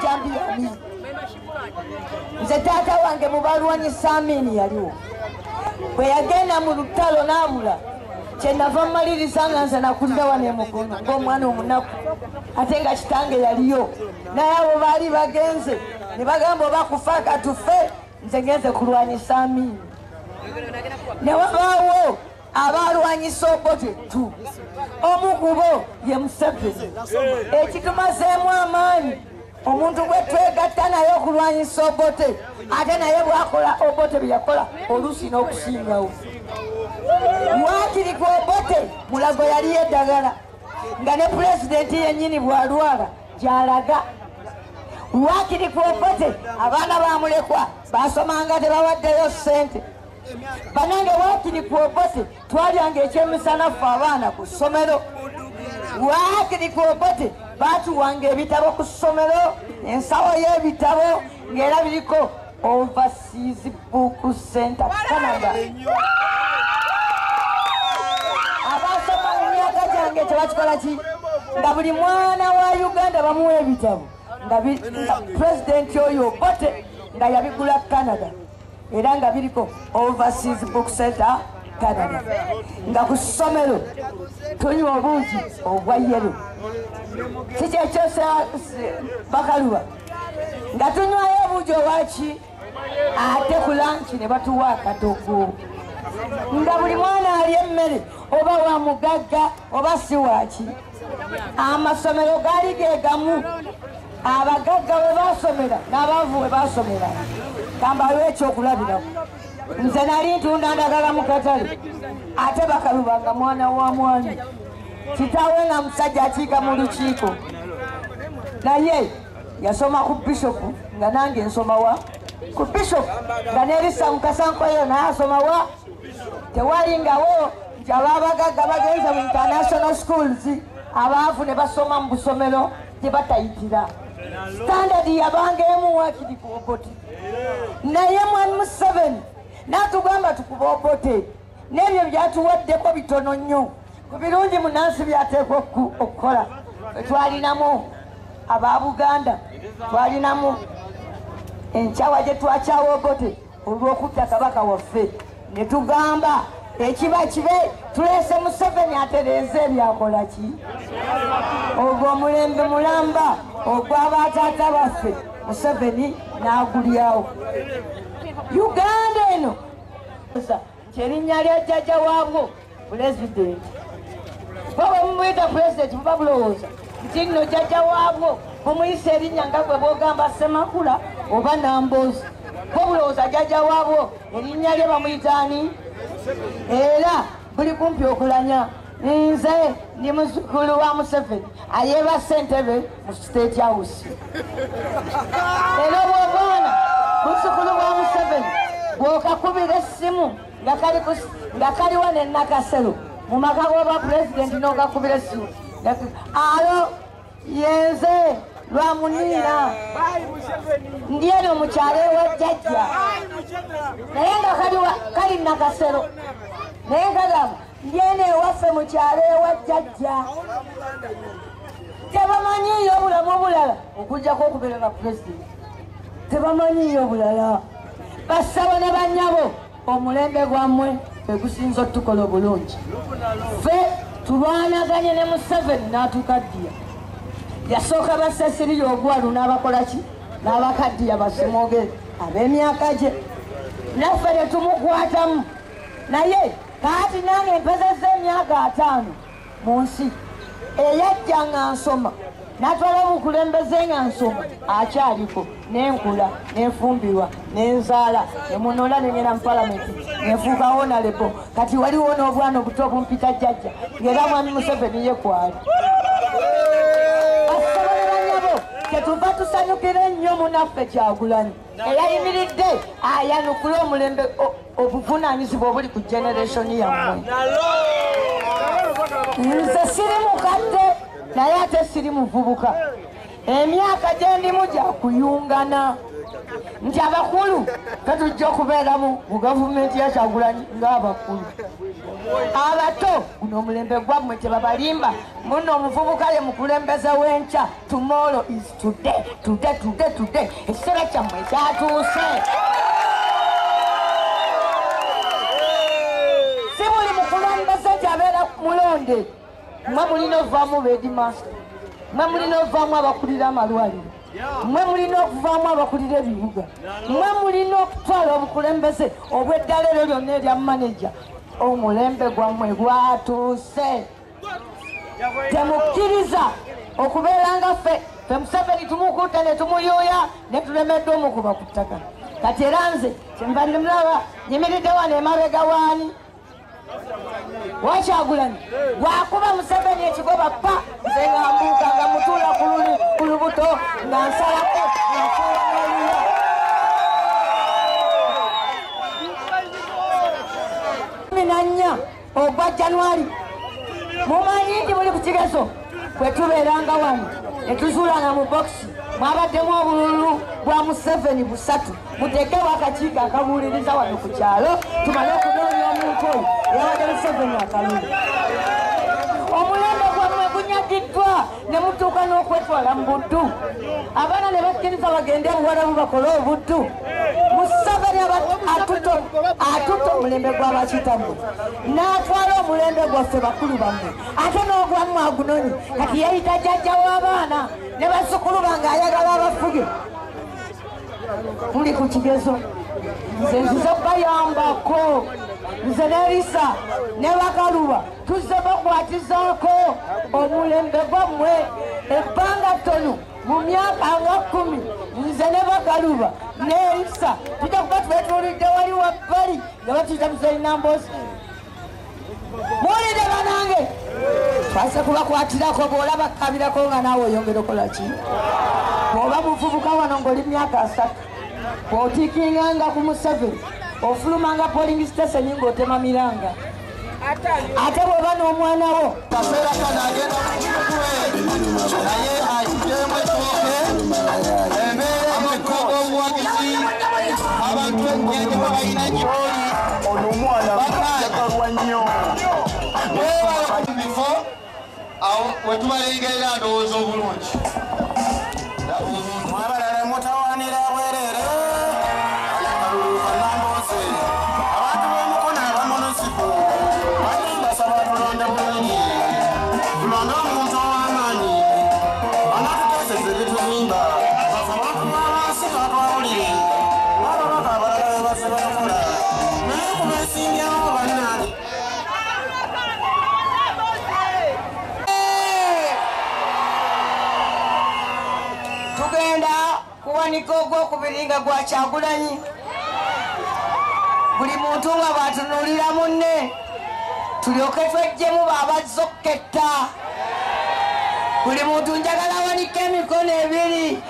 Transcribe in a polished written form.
champion nze taata wange mubalwanyisa Amini yaliwo bwe yagenda mu lutalo n'amula kyenava mmaliriza nga nze nakulira wano emukono ng'omwana omunaku ate nga kitange yaliyo naye abo baali bagenze ne bagamba oba kufa katufe nze ngenze kulwanyisa Amini ne wabaawo abalwanyisa Obote tu omu ku bo ye Museveni ekitumazeemu amaanyi omuntu bwe twegatta naye okulwanyisa Obote ate naye bwakola Obote bye yakola oluusi n'okusingawo wakiri ku Obote Mulago yali yeddagala nga ne pulezidenti yennyini bw'alwala gy'alaga wakiri ku Obote abaana bamulekwa basomanga tebawaddeyo ssente banange wakiri ku Obote twalyanga ekyemisana ffe abaana ku ssomero wakiri ku Obote batuwanga ebitabo ku ssomero ensawo y'ebitabo ng'era biriko Overseas Book Center Canada abasoma mu myaka gyange tebakikola ki nga buli mwana wa Uganda bamuwa ebitabo nga pulezidenti oyo Obote nga yabigula Canada era nga biriko Overseas Book Center Canada nga ku ssomero tunywa obuugi obwa yero kikyekyo Bakaluba nga tunywayo obuugi obwaki ate ku lanchi ne batuwa akatogo nga buli mwana ali emmere oba wa mugagga oba si waki amasomero gaali gegamu abagagga we basomera n'abaavu we basomera kambayo ekyokulabiraku nze nali ntunda ndagala mu katale ate Bakaluba nga mwana wa mwami kitaawe nga musajja akiika mu lukiiko naye yasoma ku bishopu nga nange nsoma wa ku bishopu nga nerisa mukasankoyo naye asoma wa tewalingawo nti abaabagagga bagenze mu international schools abaavu ne basoma mu busomero tebatayitira standard yabanga emu wakiri ku Obote naye mwami Museveni n'atugamba tukuba Obote n'ebyo byatuwaddeko bitono nnyo ku birungi munansi byateekwa okukola twalinamu aba Buganda twalinamu enkyawa gye twakyawa Obote olw'okutta kabaka waffe ne tugamba ekiba kibe tuleese Museveni atereeze ebyakola ki ogwo omulembe mulamba ogw'abataata baffe Museveni n'agulyawo Uganda eno kyerinnya lya jjajja waabwo pulezidenti bwe mumuyita pulezidenti muba bulowooza nti nno jjajja waabwo mumuyisa erinnya nga gwe bwogamba Ssemakula oba Namboozi bwe bulowooza jjajja waabwo erinnya lye bamuyitaani era buli kumpi okulanya nze ndi muzzukulu wa Museveni ayeeba ssentebe mu State House era bw'obaana muzzukulu wa Museveni bw'okakubira essimu nga kaliwa ne Nakasero mu maka g'obwa pulezidenti n'okakubira essimu alo yenze lwamuniira ndi eno mu kyalo ewa jjajja naye nga kali Nakasero naye kagamba ndi eno ewaffe mu kyalo ewa jjajja tebamanyiiyo obulamu obulala okugjako okubeera nga pulezidenti tebamanyiiyo obulala basaba ne bannyabo omulembe gwammwe egusinza otukola obulungi ffe tulwanaganye ne Museveni n'atukaddiya yasooka basse Siriya Ogwalu n'abakola ki n'abakaddiya basimooge ab'emyaka gye naffe ne tumukwatamu naye kaati nange empezezza emyaka 5 mu nsi eyajja nga nsoma n'atwala obukulembeze nga nsoma akyaliko n'enkula n'enfumbirwa n'enzaala nemunola nengenda mu palamenti nenfuuka honorable kati waliwo n'obwana obuto obumpita jjajja ng'era mwami Museveni ye kwali basobole banyabo kyetuva tusanyukira ennyo munaffe Kyagulanyi eyayimiridde ayanukule omulembe obuvunaanyizibwa obuli ku generation yammwe nze siri mukadde naye ate siri muvubuka emyaka gye ndimu gya kuyungana nti abakulu tetujja okubeeramu mu gavumenti ya Kyagulanyi ng'abakulu abato guno omulembe gwammwe tebabalimba muno omuvubuka ye mukulembeze w'enkya. Tomorrow is today. Ekiseera kyammwe kyatuuse. Si buli mukulembeze kyabeera mulonde. Mwe mulina ovaamu beedimaster, mwe mulina ovaamu abakulira amalwaliro, mwe mulina okuvaamu abakulira ebibuga, mwe mulina okutwala obukulembeze obw'eddala eryo lyonna erya maneja. Omulembe gwammwe gwatuuse. Temukkiriza okubeera nga ffe Museveni tumukutte ne tumuyuuya ne tulemedde omukuba ku ttaka. Kati era nze kyenva ndimulaba nyimiridde wano emabega waani Wakyagulanyi wakuba Museveni ekigoba pa nze nga mbuuka nga mutuula ku lubuto nga nsalako nafuula n'oluya. Nanya ogwa Januari mumanyi nti muli ku kigezo bwe tubeeranga wano ne tuzuulana mu bokisi mwabaddemu obululu bwa Museveni busatu muteekewo akakiiko akabuuliriza wano ku kyalo tumale okunoonya omuntu oyo yawadde Museveni akalulu. Omulembe gwammwe gunyagiddwa ne mutuuka n'okwetwala mu buddu. Abaana ne bakkiriza bagende Buwarabu bakole obuddu. Museveni atutte omulembe gw'abakitammwe n'atwala omulembe gwaffe bakulu bammwe ate n'ogwammwe agunonye. Kati yayita jjajja w'abaana ne bazzukulu bange ayagala abafuge. Muli ku kigezo nze nzize bayambako nze ne Lisa ne Bakaluba tuzze bakwatizaako omulembe gwammwe ebbanga ttono mu myaka nga 10 nze ne Bakaluba ne Lisa tujja kuba twetuulidde wali wabbali nga batuyita Museinambozi. Muwulidde banange twase kubakwatirako bw'olaba kabirako nga naawe oyongera okola ki? Bw'oba muvubuka wano ng'oli myaka 3 bw'otiikinganga ku Museveni ofulumanga polling station ng'otema miranga ate bw'oba n'omwana wo kaseera kano agenda naye akiteemu ekyoke embeera emikogo obuwagizi abantu ennyanja babalina gyoli ono omwana yagalwa nnyo bifo awo wetubalengerera ndowooza obulungi mwabalala mutawanira bwerere ayakalulu kanamboze abantu b'omukono abamonosiku basaba tulonde bulungi tulonde omuntu ow'amaanyi anatuteseze bituzimba basaba tubabansi batwawulire ababaka abalala bebase batukola naye kubesimbyawo bannange tugenda kuwanika ogwokubiri nga gwa Kyagulanyi. Buli muntu nga bwatunuulira munne tulyoke twejjemu baabazze okketta. Buli muntu njagala awanika emikono ebiri.